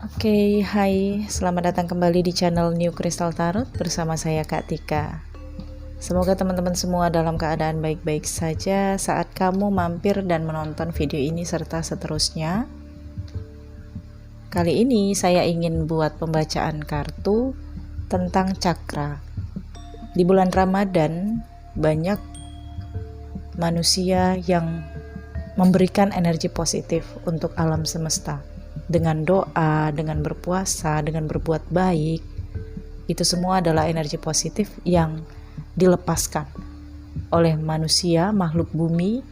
Oke, hai, selamat datang kembali di channel New Crystal Tarot bersama saya Kak Tika. Semoga teman-teman semua dalam keadaan baik-baik saja saat kamu mampir dan menonton video ini serta seterusnya. Kali ini saya ingin buat pembacaan kartu tentang cakra. Di bulan Ramadan banyak manusia yang memberikan energi positif untuk alam semesta. Dengan doa, dengan berpuasa, dengan berbuat baik, itu semua adalah energi positif yang dilepaskan oleh manusia, makhluk bumi,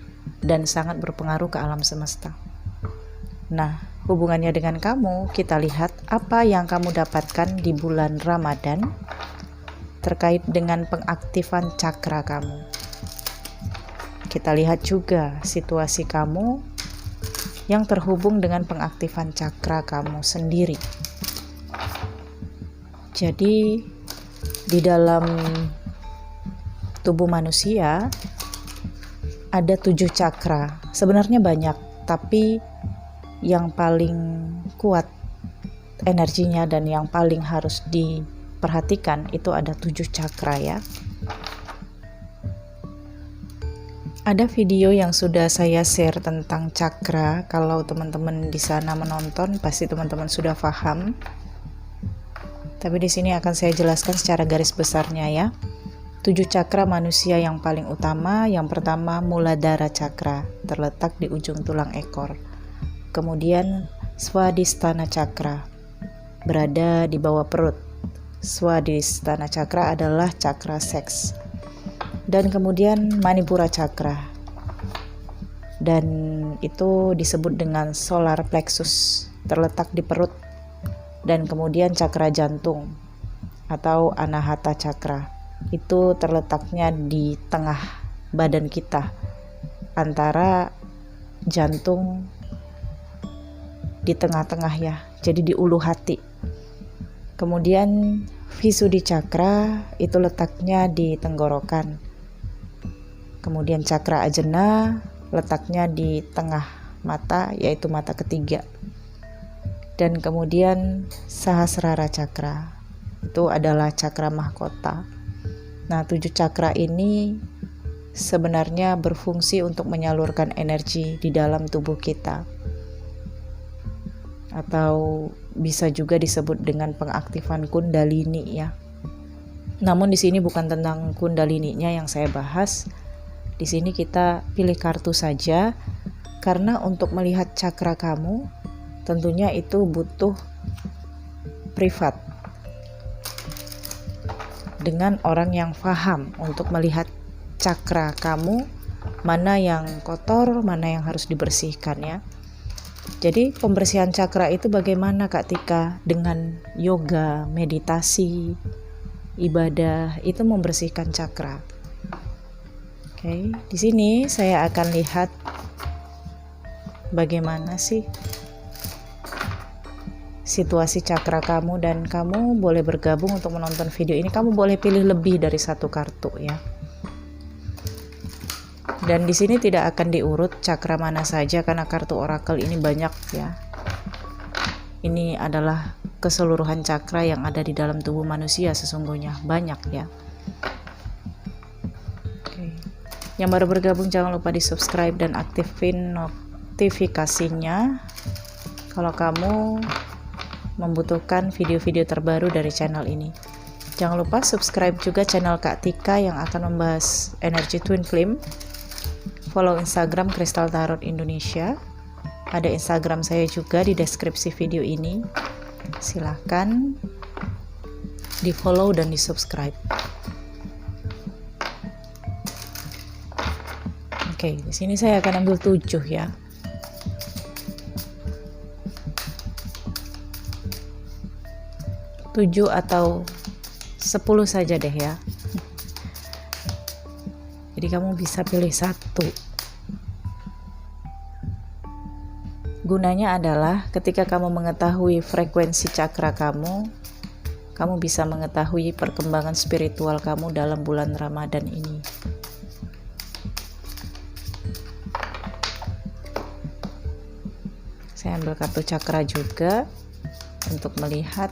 dan sangat berpengaruh ke alam semesta. Nah, hubungannya dengan kamu, kita lihat apa yang kamu dapatkan di bulan Ramadan terkait dengan pengaktifan cakra kamu. Kita lihat juga situasi kamu yang terhubung dengan pengaktifan cakra kamu sendiri. Jadi di dalam tubuh manusia ada 7 cakra. Sebenarnya banyak, tapi yang paling kuat energinya dan yang paling harus diperhatikan itu ada 7 cakra ya. Ada video yang sudah saya share tentang cakra. Kalau teman-teman di sana menonton, pasti teman-teman sudah paham. Tapi di sini akan saya jelaskan secara garis besarnya ya. 7 cakra manusia yang paling utama. Yang pertama, Muladhara Cakra, terletak di ujung tulang ekor. Kemudian Swadhisthana Cakra, berada di bawah perut. Swadhisthana Cakra adalah cakra seks. Dan kemudian Manipura Cakra, dan itu disebut dengan solar plexus, terletak di perut. Dan kemudian cakra jantung atau Anahata Cakra, itu terletaknya di tengah badan kita, antara jantung di tengah-tengah ya, jadi di ulu hati. Kemudian Visuddhi Cakra itu letaknya di tenggorokan. Kemudian cakra ajna letaknya di tengah mata, yaitu mata ketiga. Dan kemudian Sahasrara Cakra, itu adalah cakra mahkota. Nah, 7 cakra ini sebenarnya berfungsi untuk menyalurkan energi di dalam tubuh kita, atau bisa juga disebut dengan pengaktifan kundalini ya. Namun di sini bukan tentang kundalininya yang saya bahas. Di sini kita pilih kartu saja, karena untuk melihat cakra kamu tentunya itu butuh privat dengan orang yang paham untuk melihat cakra kamu, mana yang kotor, mana yang harus dibersihkan ya. Jadi pembersihan cakra itu bagaimana Kak Tika? Dengan yoga, meditasi, ibadah, itu membersihkan cakra. Oke, di sini saya akan lihat bagaimana sih situasi cakra kamu, dan kamu boleh bergabung untuk menonton video ini. Kamu boleh pilih lebih dari 1 kartu ya. Dan di sini tidak akan diurut cakra mana saja karena kartu orakel ini banyak ya. Ini adalah keseluruhan cakra yang ada di dalam tubuh manusia, sesungguhnya banyak ya. Yang baru bergabung jangan lupa di subscribe dan aktifin notifikasinya kalau kamu membutuhkan video-video terbaru dari channel ini. Jangan lupa subscribe juga channel Kak Tika yang akan membahas energi twin flame. Follow Instagram Crystal Tarot Indonesia. Ada Instagram saya juga di deskripsi video ini. Silahkan di follow dan di subscribe. Oke, di sini saya akan ambil 7 ya. Tujuh atau 10 saja deh ya. Jadi kamu bisa pilih 1. Gunanya adalah ketika kamu mengetahui frekuensi cakra kamu, kamu bisa mengetahui perkembangan spiritual kamu dalam bulan Ramadan ini. Saya ambil kartu cakra juga. untuk melihat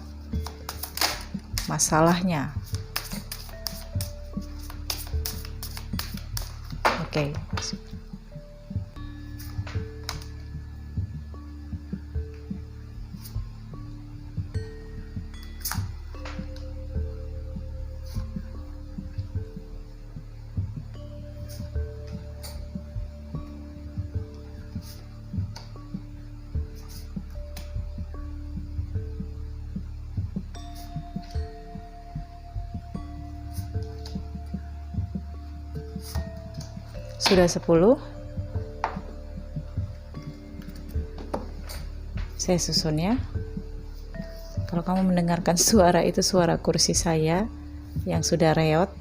masalahnya. Oke. Sudah 10. Saya susun ya. Kalau kamu mendengarkan suara itu suara kursi saya yang sudah reot.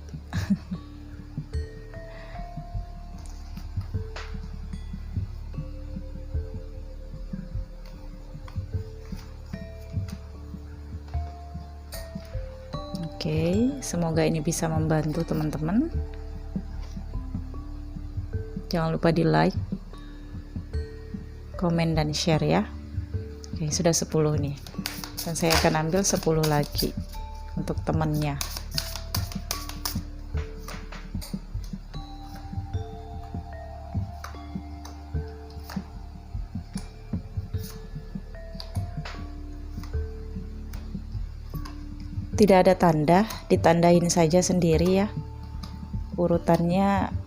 Oke, semoga ini bisa membantu teman-teman. Jangan lupa di like, komen, dan share ya. Oke, sudah 10 nih. Dan saya akan ambil 10 lagi untuk temannya. Tidak ada tanda, ditandain saja sendiri ya. Urutannya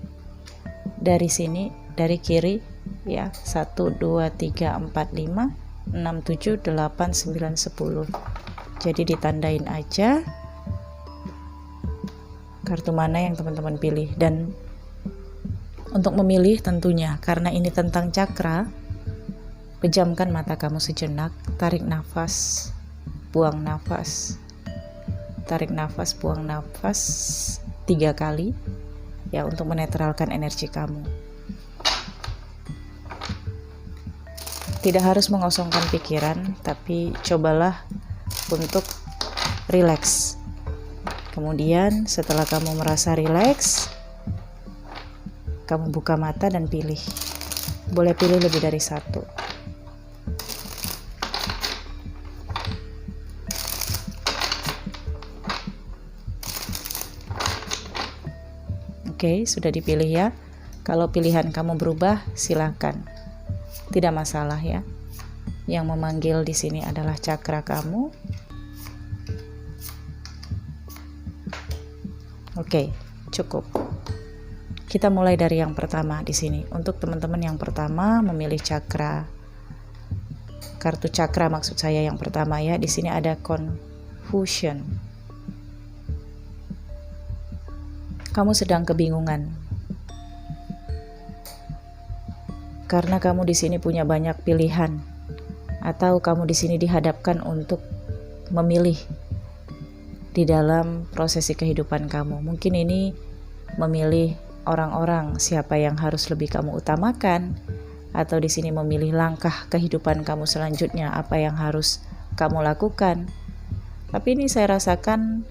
dari sini, dari kiri ya, 1 2 3 4 5 6 7 8 9 10. Jadi ditandain aja kartu mana yang teman-teman pilih. Dan untuk memilih tentunya, karena ini tentang cakra, pejamkan mata kamu sejenak, tarik nafas, buang nafas, tarik nafas, buang nafas 3 kali ya, untuk menetralkan energi kamu. Tidak harus mengosongkan pikiran, tapi cobalah untuk rileks. Kemudian setelah kamu merasa rileks, kamu buka mata dan pilih. Boleh pilih lebih dari 1. Oke, sudah dipilih ya. Kalau pilihan kamu berubah, silakan. Tidak masalah ya. Yang memanggil di sini adalah cakra kamu. Oke, cukup. Kita mulai dari yang pertama di sini. Untuk teman-teman yang pertama memilih cakra, kartu cakra maksud saya yang pertama ya. Di sini ada confusion. Kamu sedang kebingungan karena kamu di sini punya banyak pilihan, atau kamu di sini dihadapkan untuk memilih di dalam prosesi kehidupan kamu. Mungkin ini memilih orang-orang, siapa yang harus lebih kamu utamakan, atau di sini memilih langkah kehidupan kamu selanjutnya, apa yang harus kamu lakukan. Tapi ini saya rasakan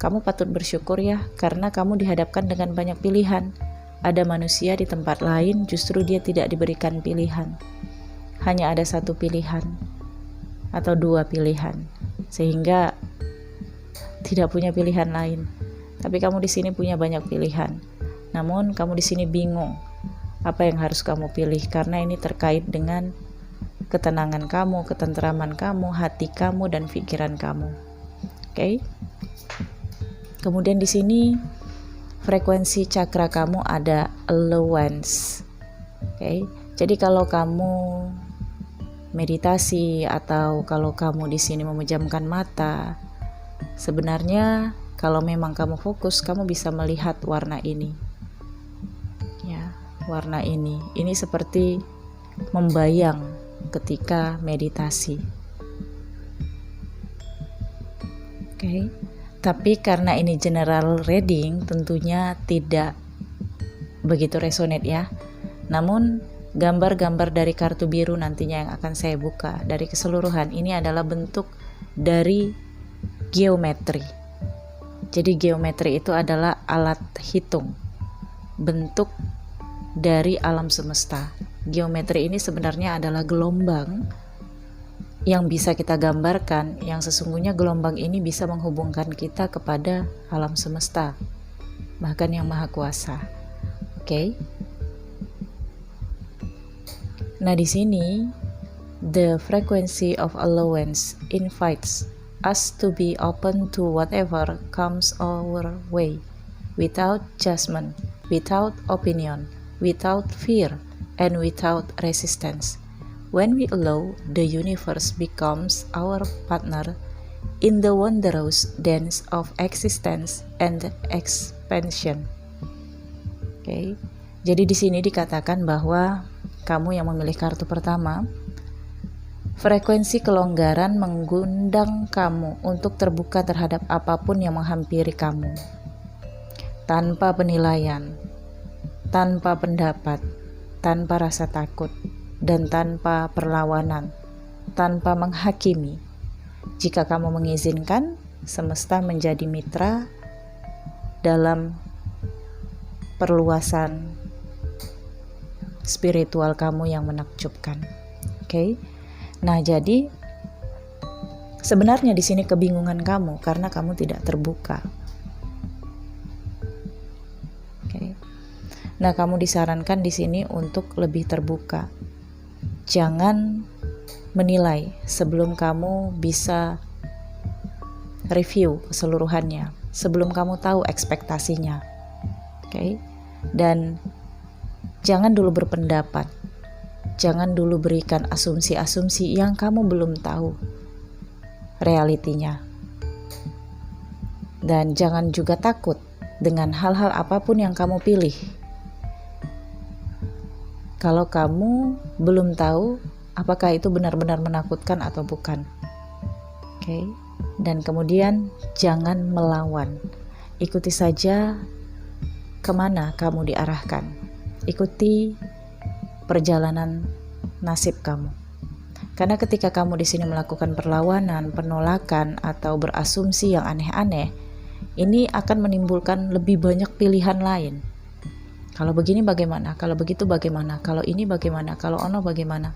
kamu patut bersyukur ya, karena kamu dihadapkan dengan banyak pilihan. Ada manusia di tempat lain justru dia tidak diberikan pilihan. Hanya ada 1 pilihan atau 2 pilihan, sehingga tidak punya pilihan lain. Tapi kamu di sini punya banyak pilihan. Namun kamu di sini bingung apa yang harus kamu pilih, karena ini terkait dengan ketenangan kamu, ketenteraman kamu, hati kamu, dan pikiran kamu. Oke? Kemudian di sini frekuensi cakra kamu ada allowance. Oke. Jadi kalau kamu meditasi atau kalau kamu di sini memejamkan mata, sebenarnya kalau memang kamu fokus, kamu bisa melihat warna ini. Ya, warna ini. Ini seperti membayang ketika meditasi. Oke. Tapi karena ini general reading, tentunya tidak begitu resonate ya. Namun gambar-gambar dari kartu biru nantinya yang akan saya buka dari keseluruhan ini adalah bentuk dari geometri. Jadi geometri itu adalah alat hitung, bentuk dari alam semesta. Geometri ini sebenarnya adalah gelombang yang bisa kita gambarkan, yang sesungguhnya gelombang ini bisa menghubungkan kita kepada alam semesta, bahkan yang maha kuasa. Oke. Nah, di sini the frequency of allowance invites us to be open to whatever comes our way, without judgment, without opinion, without fear, and without resistance. When we allow, the universe becomes our partner in the wondrous dance of existence and expansion. Oke. Jadi di sini dikatakan bahwa kamu yang memilih kartu pertama, frekuensi kelonggaran mengundang kamu untuk terbuka terhadap apapun yang menghampiri kamu, tanpa penilaian, tanpa pendapat, tanpa rasa takut, dan tanpa perlawanan, tanpa menghakimi. Jika kamu mengizinkan, semesta menjadi mitra dalam perluasan spiritual kamu yang menakjubkan. Oke. Nah, jadi sebenarnya di sini kebingungan kamu karena kamu tidak terbuka. Oke. Nah, kamu disarankan di sini untuk lebih terbuka. Jangan menilai sebelum kamu bisa review keseluruhannya, sebelum kamu tahu ekspektasinya. Oke. Dan jangan dulu berpendapat. Jangan dulu berikan asumsi-asumsi yang kamu belum tahu realitinya. Dan jangan juga takut dengan hal-hal apapun yang kamu pilih. Kalau kamu belum tahu apakah itu benar-benar menakutkan atau bukan. Oke. Dan kemudian jangan melawan. Ikuti saja kemana kamu diarahkan. Ikuti perjalanan nasib kamu. Karena ketika kamu di sini melakukan perlawanan, penolakan, atau berasumsi yang aneh-aneh, ini akan menimbulkan lebih banyak pilihan lain. Kalau begini bagaimana? Kalau begitu bagaimana? Kalau ini bagaimana? Kalau ono bagaimana?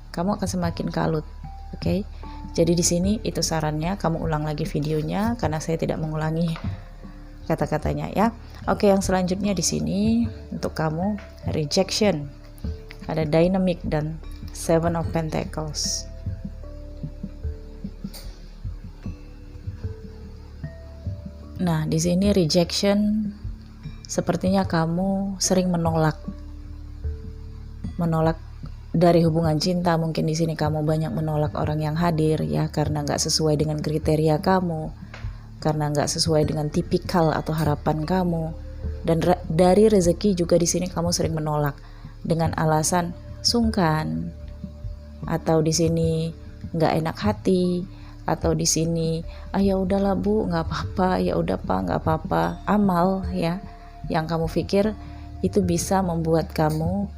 Kamu akan semakin kalut. Oke? Jadi di sini itu sarannya, kamu ulang lagi videonya karena saya tidak mengulangi kata-katanya ya. Oke, yang selanjutnya di sini untuk kamu rejection. Ada dynamic dan Seven of Pentacles. Nah, di sini rejection sepertinya kamu sering menolak dari hubungan cinta. Mungkin di sini kamu banyak menolak orang yang hadir ya, karena nggak sesuai dengan kriteria kamu, karena nggak sesuai dengan tipikal atau harapan kamu. Dan dari rezeki juga di sini kamu sering menolak dengan alasan sungkan, atau di sini nggak enak hati, atau di sini ya udahlah bu, nggak apa-apa, ya udah pak, nggak apa-apa, amal ya, yang kamu pikir itu bisa membuat kamu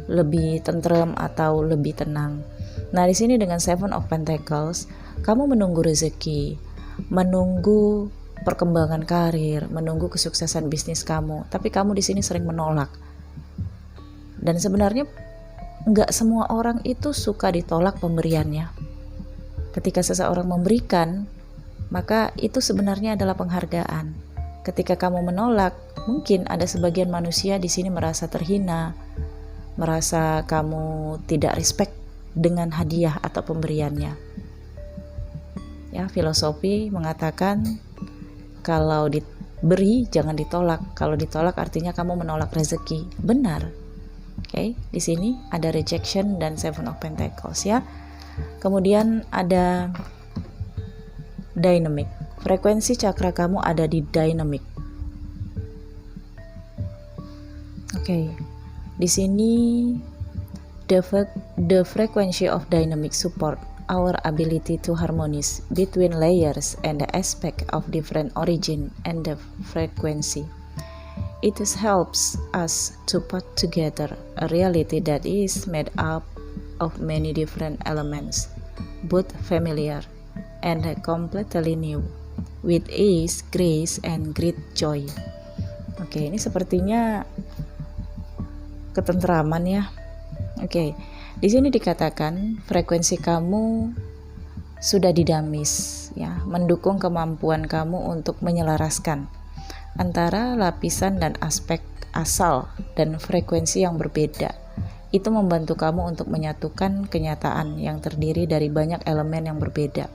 lebih tentrem atau lebih tenang. Nah, di sini dengan Seven of Pentacles, kamu menunggu rezeki, menunggu perkembangan karir, menunggu kesuksesan bisnis kamu, tapi kamu di sini sering menolak. Dan sebenarnya nggak semua orang itu suka ditolak pemberiannya. Ketika seseorang memberikan, maka itu sebenarnya adalah penghargaan. Ketika kamu menolak, mungkin ada sebagian manusia di sini merasa terhina, merasa kamu tidak respect dengan hadiah atau pemberiannya. Ya, filosofi mengatakan kalau diberi jangan ditolak. Kalau ditolak artinya kamu menolak rezeki. Benar. Oke, di sini ada rejection dan Seven of Pentacles ya. Kemudian ada dynamic. Frekuensi cakra kamu ada di dynamic. Oke. Di sini the frequency of dynamic support our ability to harmonize between layers and the aspect of different origin and the frequency. It helps us to put together a reality that is made up of many different elements, both familiar and completely new, with ease, grace, and great joy. Oke, ini sepertinya ketentraman ya. Oke, di sini dikatakan frekuensi kamu sudah didamis ya, mendukung kemampuan kamu untuk menyelaraskan antara lapisan dan aspek asal dan frekuensi yang berbeda. Itu membantu kamu untuk menyatukan kenyataan yang terdiri dari banyak elemen yang berbeda,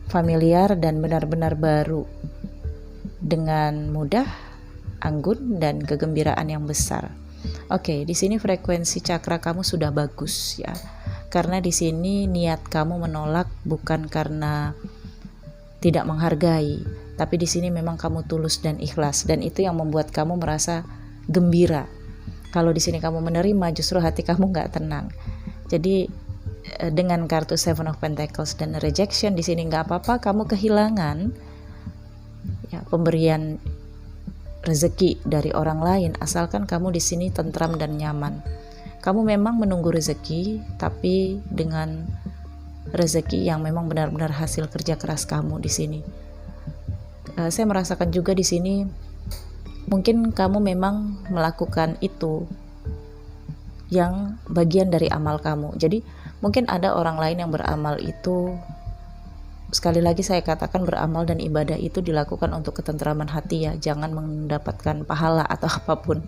familiar dan benar-benar baru, dengan mudah, anggun, dan kegembiraan yang besar. Oke, di sini frekuensi cakra kamu sudah bagus ya. Karena di sini niat kamu menolak bukan karena tidak menghargai, tapi di sini memang kamu tulus dan ikhlas, dan itu yang membuat kamu merasa gembira. Kalau di sini kamu menerima, justru hati kamu nggak tenang. Jadi dengan kartu Seven of Pentacles dan rejection di sini nggak apa-apa, kamu kehilangan ya pemberian rezeki dari orang lain, asalkan kamu di sini tentram dan nyaman. Kamu memang menunggu rezeki, tapi dengan rezeki yang memang benar-benar hasil kerja keras kamu di sini. Saya merasakan juga di sini mungkin kamu memang melakukan itu yang bagian dari amal kamu. Jadi mungkin ada orang lain yang beramal itu, sekali lagi saya katakan beramal dan ibadah itu dilakukan untuk ketentraman hati ya, jangan mendapatkan pahala atau apapun.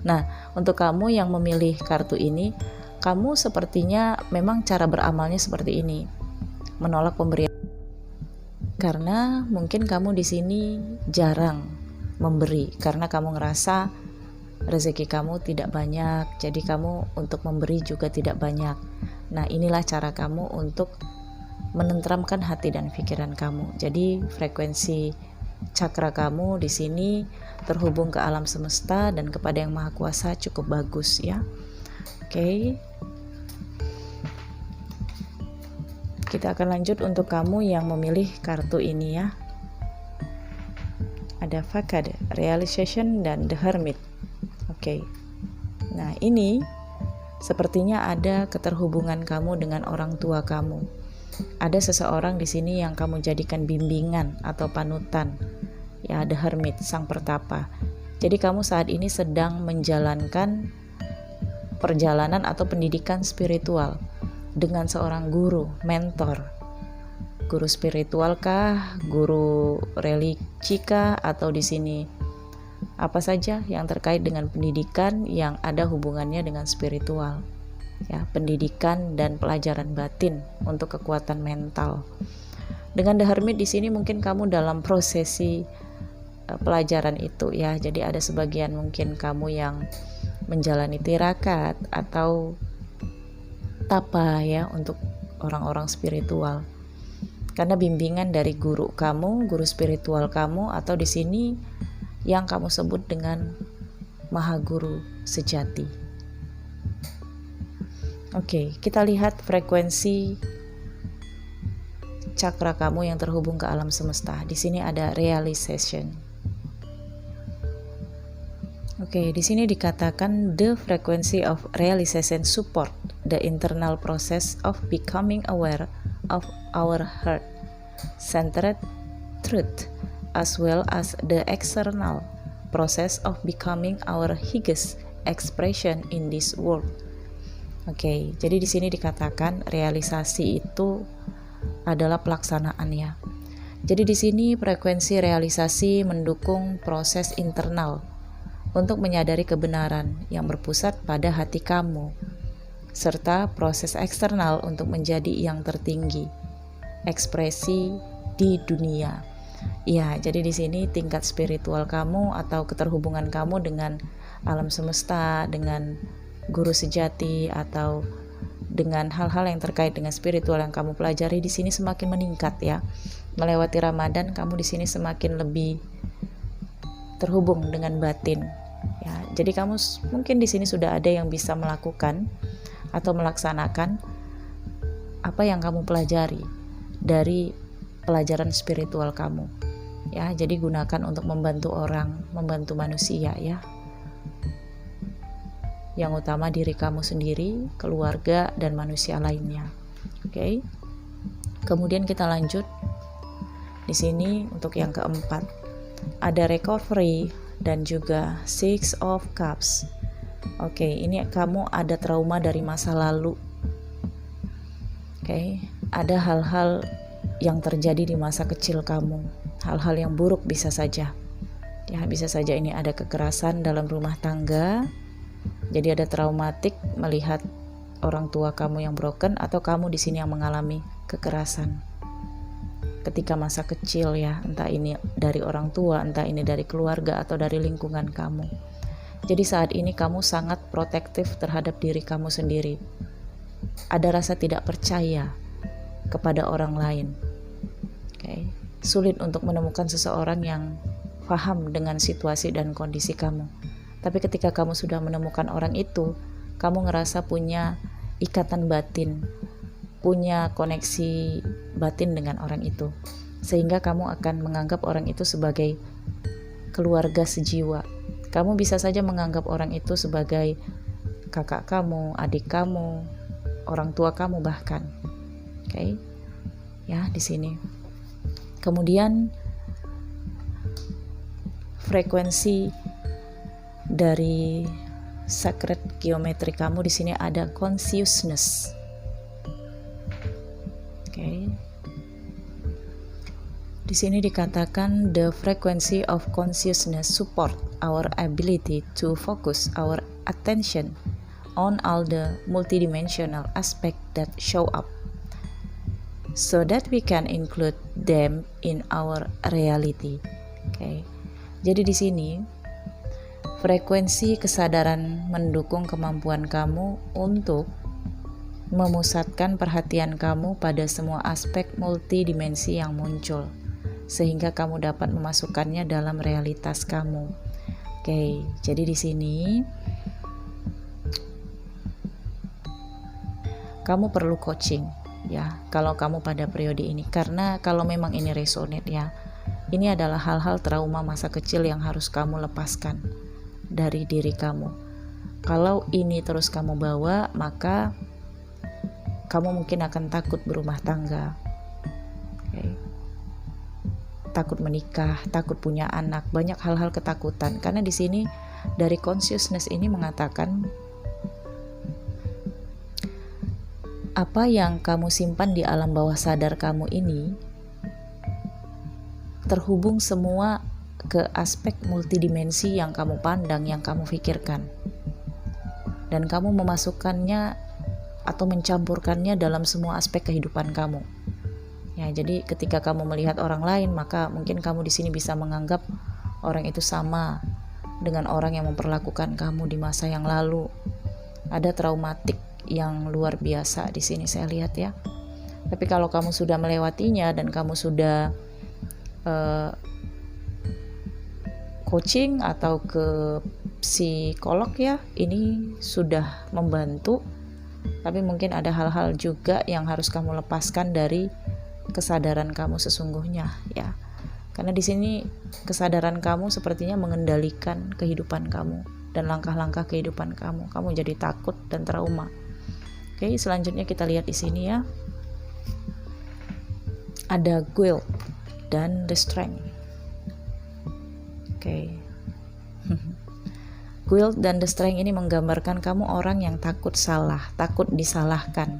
Nah, untuk kamu yang memilih kartu ini, kamu sepertinya memang cara beramalnya seperti ini, menolak pemberian. Karena mungkin kamu di sini jarang memberi, karena kamu ngerasa rezeki kamu tidak banyak, jadi kamu untuk memberi juga tidak banyak. Nah, inilah cara kamu untuk menenteramkan hati dan pikiran kamu. Jadi frekuensi cakra kamu di sini terhubung ke alam semesta dan kepada Yang Maha Kuasa cukup bagus ya. Oke. Kita akan lanjut untuk kamu yang memilih kartu ini ya. Ada Fakad, Realization, dan The Hermit. Oke. Nah, ini sepertinya ada keterhubungan kamu dengan orang tua kamu. Ada seseorang di sini yang kamu jadikan bimbingan atau panutan. Ya, The Hermit, sang pertapa. Jadi kamu saat ini sedang menjalankan perjalanan atau pendidikan spiritual dengan seorang guru, mentor. Guru spiritual kah, guru religi kah, atau di sini apa saja yang terkait dengan pendidikan yang ada hubungannya dengan spiritual. Ya, pendidikan dan pelajaran batin untuk kekuatan mental. Dengan The Hermit di sini mungkin kamu dalam prosesi pelajaran itu ya. Jadi ada sebagian mungkin kamu yang menjalani tirakat atau tapa ya untuk orang-orang spiritual. Karena bimbingan dari guru kamu, guru spiritual kamu, atau di sini yang kamu sebut dengan Maha Guru sejati. Oke, kita lihat frekuensi cakra kamu yang terhubung ke alam semesta. Di sini ada realization. Oke, di sini dikatakan the frequency of realization support the internal process of becoming aware of our heart centered truth, as well as the external process of becoming our highest expression in this world. Oke, jadi di sini dikatakan realisasi itu adalah pelaksanaan ya. Jadi di sini frekuensi realisasi mendukung proses internal untuk menyadari kebenaran yang berpusat pada hati kamu, serta proses eksternal untuk menjadi yang tertinggi, ekspresi di dunia. Ya, jadi di sini tingkat spiritual kamu atau keterhubungan kamu dengan alam semesta, dengan guru sejati, atau dengan hal-hal yang terkait dengan spiritual yang kamu pelajari di sini semakin meningkat ya. Melewati Ramadan, kamu di sini semakin lebih terhubung dengan batin. Ya, jadi kamu mungkin di sini sudah ada yang bisa melakukan atau melaksanakan apa yang kamu pelajari dari pelajaran spiritual kamu. Ya, jadi gunakan untuk membantu orang, membantu manusia ya. Yang utama diri kamu sendiri, keluarga, dan manusia lainnya. Oke. Kemudian kita lanjut. Di sini untuk yang keempat, ada recovery dan juga Six of Cups. Oke, ini kamu ada trauma dari masa lalu. Oke, ada hal-hal yang terjadi di masa kecil kamu, hal-hal yang buruk bisa saja. Ya, bisa saja ini ada kekerasan dalam rumah tangga. Jadi ada traumatik melihat orang tua kamu yang broken, atau kamu di sini yang mengalami kekerasan ketika masa kecil ya, entah ini dari orang tua, entah ini dari keluarga atau dari lingkungan kamu. Jadi saat ini kamu sangat protektif terhadap diri kamu sendiri. Ada rasa tidak percaya kepada orang lain. Okay. Sulit untuk menemukan seseorang yang paham dengan situasi dan kondisi kamu. Tapi ketika kamu sudah menemukan orang itu, kamu ngerasa punya ikatan batin, punya koneksi batin dengan orang itu, sehingga kamu akan menganggap orang itu sebagai keluarga sejiwa. Kamu bisa saja menganggap orang itu sebagai kakak kamu, adik kamu, orang tua kamu bahkan. Oke. Ya, di sini. Kemudian frekuensi dari sacred geometri kamu di sini ada consciousness. Okay. Di sini dikatakan the frequency of consciousness support our ability to focus our attention on all the multidimensional aspect that show up, so that we can include them in our reality. Okay. Jadi di sini frekuensi kesadaran mendukung kemampuan kamu untuk memusatkan perhatian kamu pada semua aspek multidimensi yang muncul, sehingga kamu dapat memasukkannya dalam realitas kamu. Oke, jadi di sini kamu perlu coaching ya, kalau kamu pada periode ini, karena kalau memang ini resonate ya, ini adalah hal-hal trauma masa kecil yang harus kamu lepaskan dari diri kamu. Kalau ini terus kamu bawa, maka kamu mungkin akan takut berumah tangga, takut menikah, takut punya anak, banyak hal-hal ketakutan. Karena di sini dari consciousness ini mengatakan apa yang kamu simpan di alam bawah sadar kamu ini terhubung semua ke aspek multidimensi yang kamu pandang, yang kamu pikirkan, dan kamu memasukkannya atau mencampurkannya dalam semua aspek kehidupan kamu. Ya, jadi ketika kamu melihat orang lain, maka mungkin kamu di sini bisa menganggap orang itu sama dengan orang yang memperlakukan kamu di masa yang lalu. Ada traumatik yang luar biasa di sini saya lihat ya. Tapi kalau kamu sudah melewatinya dan kamu sudah coaching atau ke psikolog ya, ini sudah membantu. Tapi mungkin ada hal-hal juga yang harus kamu lepaskan dari kesadaran kamu sesungguhnya ya. Karena di sini kesadaran kamu sepertinya mengendalikan kehidupan kamu dan langkah-langkah kehidupan kamu. Kamu jadi takut dan trauma. Oke, selanjutnya kita lihat di sini ya. Ada guilt dan the strength. Oke. Guilt dan the strength ini menggambarkan kamu orang yang takut salah, takut disalahkan.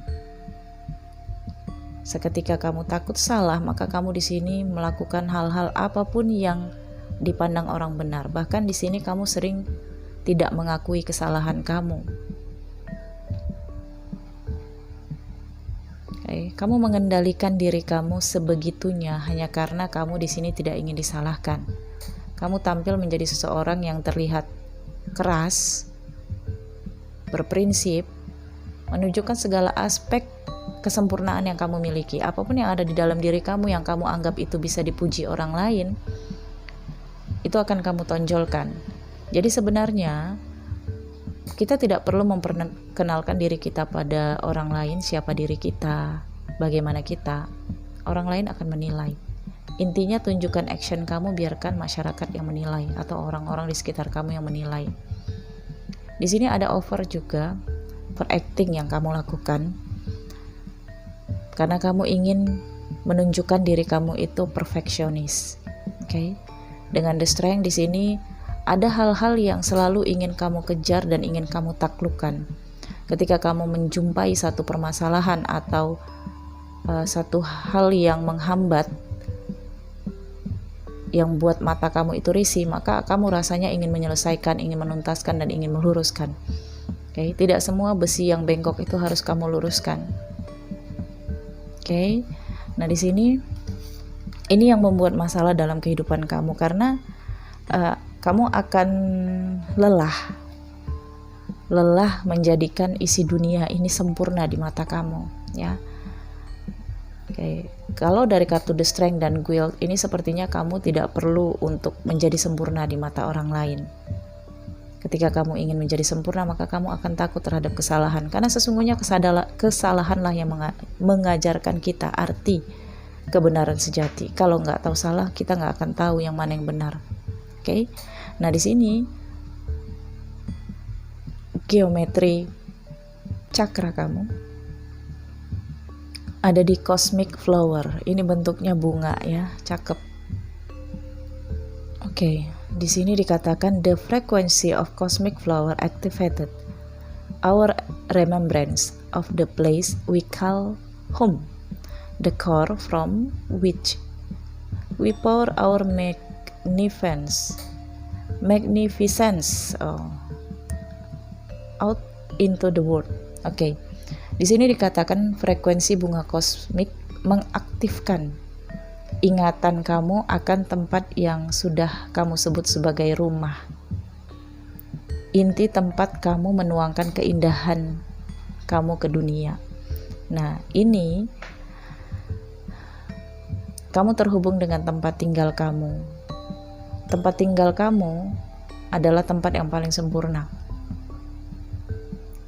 Seketika kamu takut salah, maka kamu di sini melakukan hal-hal apapun yang dipandang orang benar. Bahkan di sini kamu sering tidak mengakui kesalahan kamu. Kamu mengendalikan diri kamu sebegitunya hanya karena kamu di sini tidak ingin disalahkan. Kamu tampil menjadi seseorang yang terlihat keras, berprinsip, menunjukkan segala aspek kesempurnaan yang kamu miliki. Apapun yang ada di dalam diri kamu yang kamu anggap itu bisa dipuji orang lain, itu akan kamu tonjolkan. Jadi sebenarnya kita tidak perlu memperkenalkan diri kita pada orang lain, siapa diri kita, bagaimana kita. Orang lain akan menilai. Intinya tunjukkan action kamu, biarkan masyarakat yang menilai atau orang-orang di sekitar kamu yang menilai. Di sini ada over juga, overacting yang kamu lakukan. Karena kamu ingin menunjukkan diri kamu itu perfeksionis. Oke. Dengan the strength di sini ada hal-hal yang selalu ingin kamu kejar dan ingin kamu taklukkan. Ketika kamu menjumpai satu permasalahan atau satu hal yang menghambat, yang buat mata kamu itu risih, maka kamu rasanya ingin menyelesaikan, ingin menuntaskan, dan ingin meluruskan. Oke, tidak semua besi yang bengkok itu harus kamu luruskan. Oke, nah di sini ini yang membuat masalah dalam kehidupan kamu, karena kamu akan lelah menjadikan isi dunia ini sempurna di mata kamu, ya. Oke, kalau dari kartu The Strength dan Guild ini sepertinya kamu tidak perlu untuk menjadi sempurna di mata orang lain. Ketika kamu ingin menjadi sempurna, maka kamu akan takut terhadap kesalahan, karena sesungguhnya kesalahanlah yang mengajarkan kita arti kebenaran sejati. Kalau nggak tahu salah, kita nggak akan tahu yang mana yang benar. Oke, nah di sini geometri cakra kamu ada di Cosmic Flower. Ini bentuknya bunga, ya, cakep. Oke, di sini dikatakan the frequency of Cosmic Flower activated our remembrance of the place we call home, the core from which we pour our magnificence out into the world. Oke. Di sini dikatakan frekuensi bunga kosmik mengaktifkan ingatan kamu akan tempat yang sudah kamu sebut sebagai rumah. Inti tempat kamu menuangkan keindahan kamu ke dunia. Nah, ini kamu terhubung dengan tempat tinggal kamu. Tempat tinggal kamu adalah tempat yang paling sempurna.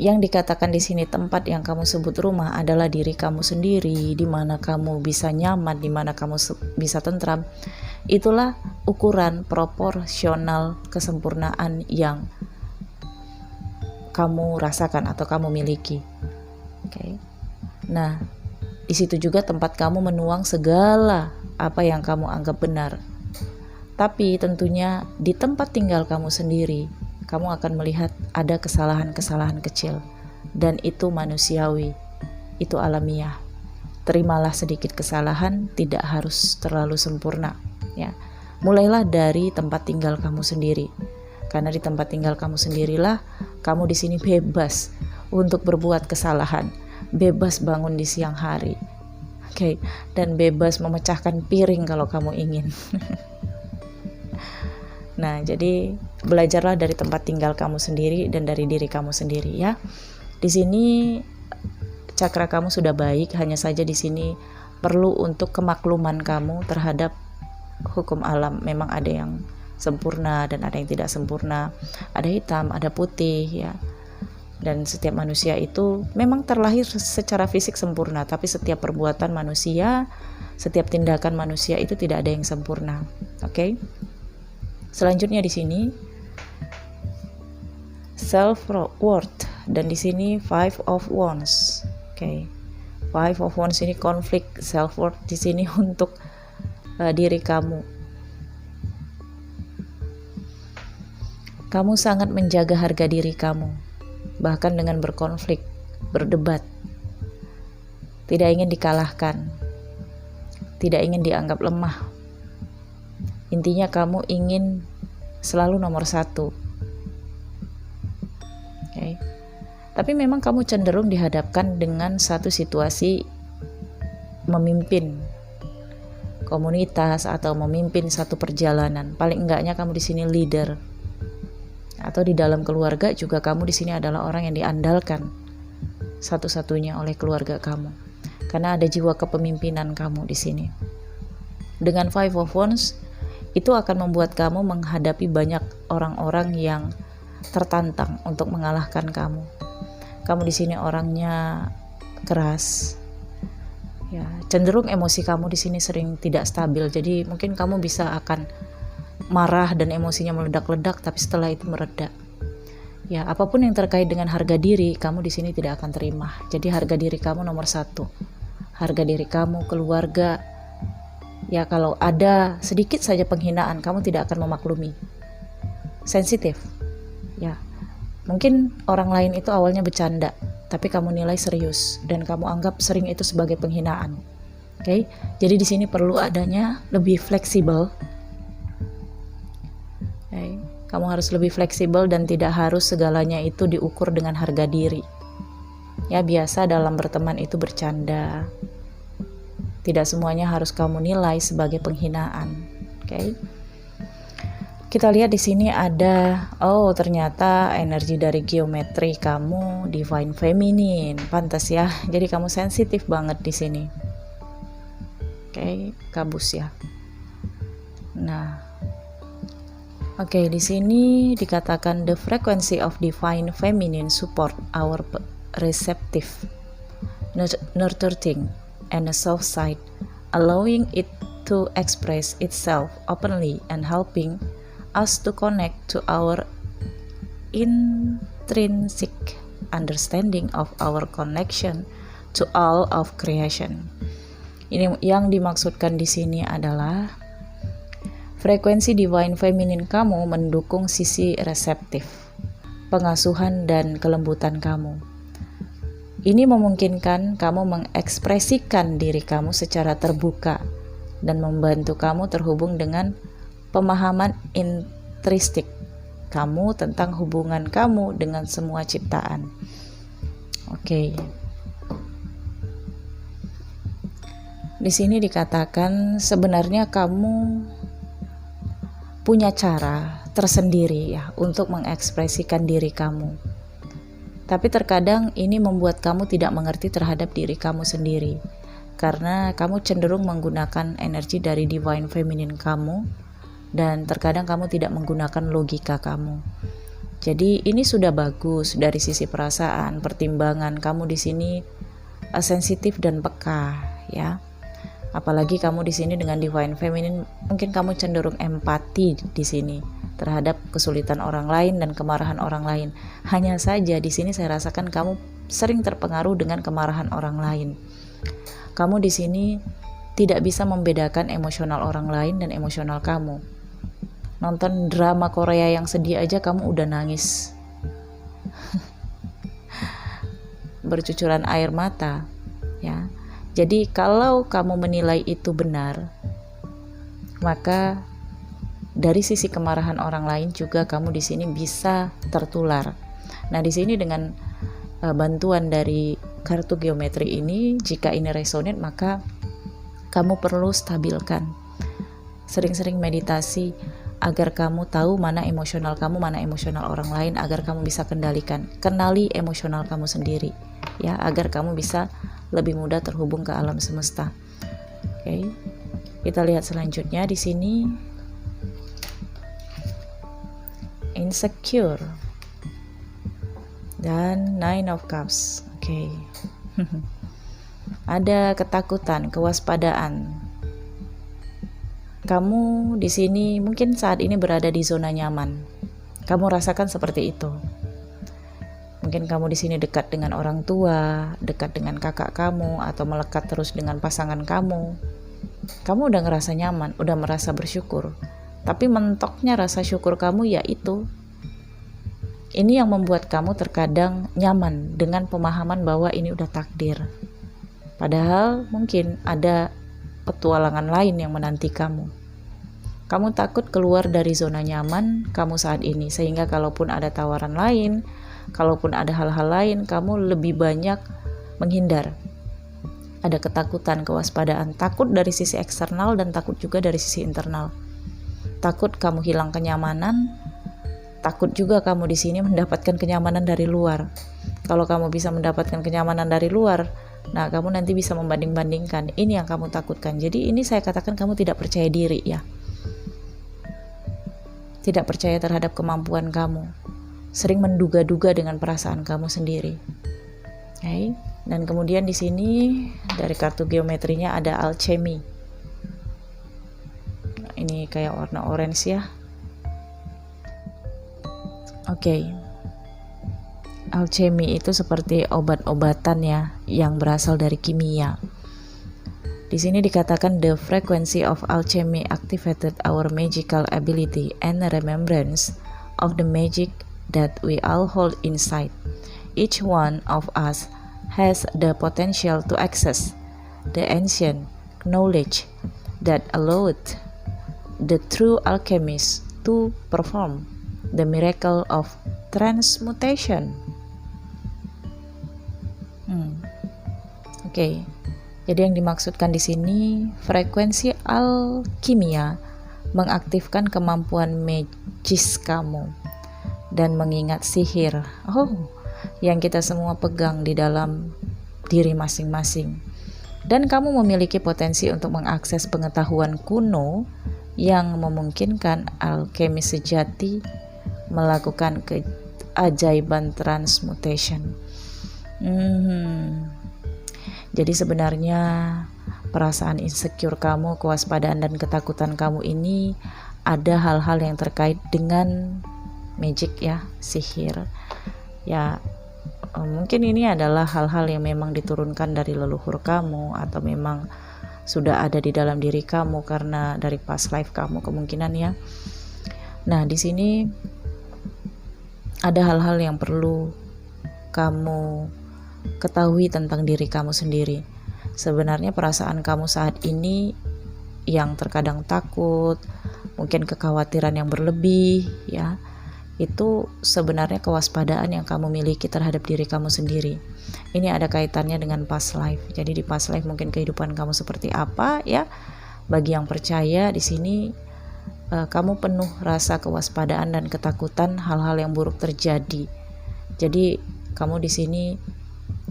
Yang dikatakan di sini tempat yang kamu sebut rumah adalah diri kamu sendiri, di mana kamu bisa nyaman, di mana kamu bisa tentram. Itulah ukuran proporsional kesempurnaan yang kamu rasakan atau kamu miliki. Oke. Nah, di situ juga tempat kamu menuang segala apa yang kamu anggap benar. Tapi tentunya di tempat tinggal kamu sendiri, kamu akan melihat ada kesalahan-kesalahan kecil, dan itu manusiawi, itu alamiah. Terimalah sedikit kesalahan, tidak harus terlalu sempurna, ya. Mulailah dari tempat tinggal kamu sendiri, karena di tempat tinggal kamu sendirilah kamu di sini bebas untuk berbuat kesalahan, bebas bangun di siang hari, oke, dan bebas memecahkan piring kalau kamu ingin. Nah, jadi belajarlah dari tempat tinggal kamu sendiri dan dari diri kamu sendiri, ya. Di sini cakra kamu sudah baik, hanya saja di sini perlu untuk kemakluman kamu terhadap hukum alam. Memang ada yang sempurna dan ada yang tidak sempurna. Ada hitam, ada putih, ya. Dan setiap manusia itu memang terlahir secara fisik sempurna, tapi setiap perbuatan manusia, setiap tindakan manusia itu tidak ada yang sempurna. Oke? Selanjutnya di sini self worth, dan di sini Five of Wands. Oke. Five of Wands ini konflik, self worth di sini untuk diri kamu. Kamu sangat menjaga harga diri kamu, bahkan dengan berkonflik, berdebat. Tidak ingin dikalahkan, tidak ingin dianggap lemah. Intinya kamu ingin selalu nomor satu. Okay. Tapi memang kamu cenderung dihadapkan dengan satu situasi memimpin komunitas atau memimpin satu perjalanan. Paling enggaknya kamu di sini leader. Atau di dalam keluarga juga kamu di sini adalah orang yang diandalkan satu-satunya oleh keluarga kamu. Karena ada jiwa kepemimpinan kamu di sini. Dengan Five of Wands, itu akan membuat kamu menghadapi banyak orang-orang yang tertantang untuk mengalahkan kamu. Kamu di sini orangnya keras, ya, cenderung emosi kamu di sini sering tidak stabil. Jadi mungkin kamu bisa akan marah dan emosinya meledak-ledak, tapi setelah itu mereda. Ya, apapun yang terkait dengan harga diri, kamu di sini tidak akan terima. Jadi harga diri kamu nomor satu. Harga diri kamu, keluarga. Ya, kalau ada sedikit saja penghinaan, kamu tidak akan memaklumi. Sensitif. Ya. Mungkin orang lain itu awalnya bercanda, tapi kamu nilai serius dan kamu anggap sering itu sebagai penghinaan. Oke, jadi di sini perlu adanya lebih fleksibel. Kamu harus lebih fleksibel dan tidak harus segalanya itu diukur dengan harga diri. Ya, biasa dalam berteman itu bercanda. Tidak semuanya harus kamu nilai sebagai penghinaan. Oke. Kita lihat di sini ada, ternyata energi dari geometri kamu divine feminine. Pantas ya. Jadi kamu sensitif banget di sini. Oke, kabus ya. Nah, oke, di sini dikatakan the frequency of divine feminine support our receptive, nurturing, and a soft side, allowing it to express itself openly and helping us to connect to our intrinsic understanding of our connection to all of creation. Ini yang dimaksudkan di sini adalah frekuensi divine feminine kamu mendukung sisi reseptif, pengasuhan dan kelembutan kamu. Ini memungkinkan kamu mengekspresikan diri kamu secara terbuka dan membantu kamu terhubung dengan pemahaman intristik kamu tentang hubungan kamu dengan semua ciptaan. Oke. Di sini dikatakan sebenarnya kamu punya cara tersendiri ya untuk mengekspresikan diri kamu. Tapi terkadang ini membuat kamu tidak mengerti terhadap diri kamu sendiri. Karena kamu cenderung menggunakan energi dari divine feminine kamu dan terkadang kamu tidak menggunakan logika kamu. Jadi ini sudah bagus dari sisi perasaan, pertimbangan kamu di sini sensitif dan peka ya. Apalagi kamu di sini dengan divine feminine, mungkin kamu cenderung empati di sini terhadap kesulitan orang lain dan kemarahan orang lain. Hanya saja di sini saya rasakan kamu sering terpengaruh dengan kemarahan orang lain. Kamu di sini tidak bisa membedakan emosional orang lain dan emosional kamu. Nonton drama Korea yang sedih aja kamu udah nangis. Bercucuran air mata, ya. Jadi kalau kamu menilai itu benar, maka dari sisi kemarahan orang lain juga kamu di sini bisa tertular. Nah, di sini dengan bantuan dari kartu geometri ini, jika ini resonate maka kamu perlu stabilkan. Sering-sering meditasi agar kamu tahu mana emosional kamu, mana emosional orang lain, agar kamu bisa kendalikan. Kenali emosional kamu sendiri, ya, agar kamu bisa lebih mudah terhubung ke alam semesta. Oke. Kita lihat selanjutnya di sini. Insecure dan Nine of Cups. Oke. Ada ketakutan, kewaspadaan. Kamu di sini mungkin saat ini berada di zona nyaman. Kamu rasakan seperti itu. Mungkin kamu di sini dekat dengan orang tua, dekat dengan kakak kamu, atau melekat terus dengan pasangan kamu. Kamu udah ngerasa nyaman, udah merasa bersyukur. Tapi mentoknya rasa syukur kamu yaitu ini yang membuat kamu terkadang nyaman dengan pemahaman bahwa ini udah takdir. Padahal mungkin ada petualangan lain yang menanti kamu. Kamu takut keluar dari zona nyaman kamu saat ini, sehingga kalaupun ada tawaran lain, kalaupun ada hal-hal lain, kamu lebih banyak menghindar. Ada ketakutan, kewaspadaan, takut dari sisi eksternal dan takut juga dari sisi internal. Takut kamu hilang kenyamanan, takut juga kamu di sini mendapatkan kenyamanan dari luar. Kalau kamu bisa mendapatkan kenyamanan dari luar, nah kamu nanti bisa membanding-bandingkan. Ini yang kamu takutkan. Jadi ini saya katakan kamu tidak percaya diri ya. Tidak percaya terhadap kemampuan kamu. Sering menduga-duga dengan perasaan kamu sendiri. Okay. Dan kemudian di sini dari kartu geometrinya ada alchemy. Ini kayak warna orange ya. Oke. Alchemy itu seperti obat-obatan ya, yang berasal dari kimia. Di sini dikatakan the frequency of alchemy activated our magical ability and remembrance of the magic that we all hold inside. Each one of us has the potential to access the ancient knowledge that allowed the true alchemist to perform the miracle of transmutation. Oke. Jadi yang dimaksudkan di sini frekuensi alkimia mengaktifkan kemampuan magis kamu dan mengingat sihir yang kita semua pegang di dalam diri masing-masing. Dan kamu memiliki potensi untuk mengakses pengetahuan kuno yang memungkinkan alkemis sejati melakukan keajaiban transmutation. Jadi sebenarnya perasaan insecure kamu, kewaspadaan dan ketakutan kamu ini ada hal-hal yang terkait dengan magic ya, sihir. Ya, mungkin ini adalah hal-hal yang memang diturunkan dari leluhur kamu atau memang sudah ada di dalam diri kamu karena dari past life kamu kemungkinan ya. Nah, di sini ada hal-hal yang perlu kamu ketahui tentang diri kamu sendiri. Sebenarnya perasaan kamu saat ini yang terkadang takut, mungkin kekhawatiran yang berlebih ya, itu sebenarnya kewaspadaan yang kamu miliki terhadap diri kamu sendiri. Ini ada kaitannya dengan past life. Jadi di past life mungkin kehidupan kamu seperti apa ya. Bagi yang percaya di sini kamu penuh rasa kewaspadaan dan ketakutan hal-hal yang buruk terjadi. Jadi kamu di sini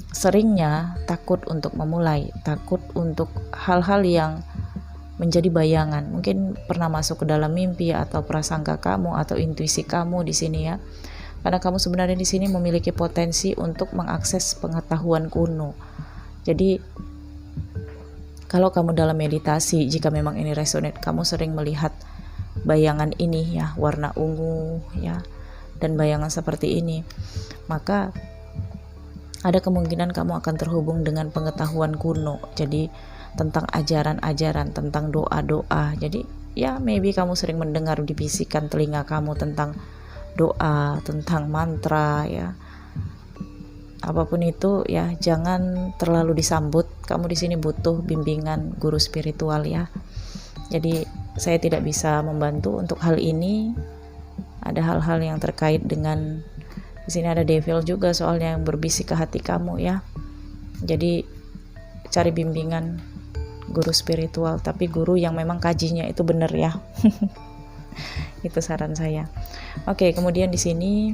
seringnya takut untuk memulai, takut untuk hal-hal yang menjadi bayangan. Mungkin pernah masuk ke dalam mimpi atau prasangka kamu atau intuisi kamu di sini ya. Karena kamu sebenarnya di sini memiliki potensi untuk mengakses pengetahuan kuno. Jadi kalau kamu dalam meditasi, jika memang ini resonate, kamu sering melihat bayangan ini ya, warna ungu ya, dan bayangan seperti ini, maka ada kemungkinan kamu akan terhubung dengan pengetahuan kuno. Jadi tentang ajaran-ajaran, tentang doa-doa. Jadi ya maybe kamu sering mendengar dibisikkan telinga kamu tentang doa, tentang mantra ya. Apapun itu ya, jangan terlalu disambut. Kamu di sini butuh bimbingan guru spiritual ya. Jadi saya tidak bisa membantu untuk hal ini. Ada hal-hal yang terkait dengan, di sini ada devil juga soalnya yang berbisik ke hati kamu ya. Jadi cari bimbingan guru spiritual, tapi guru yang memang kajinya itu benar ya. Itu saran saya. Oke, kemudian di sini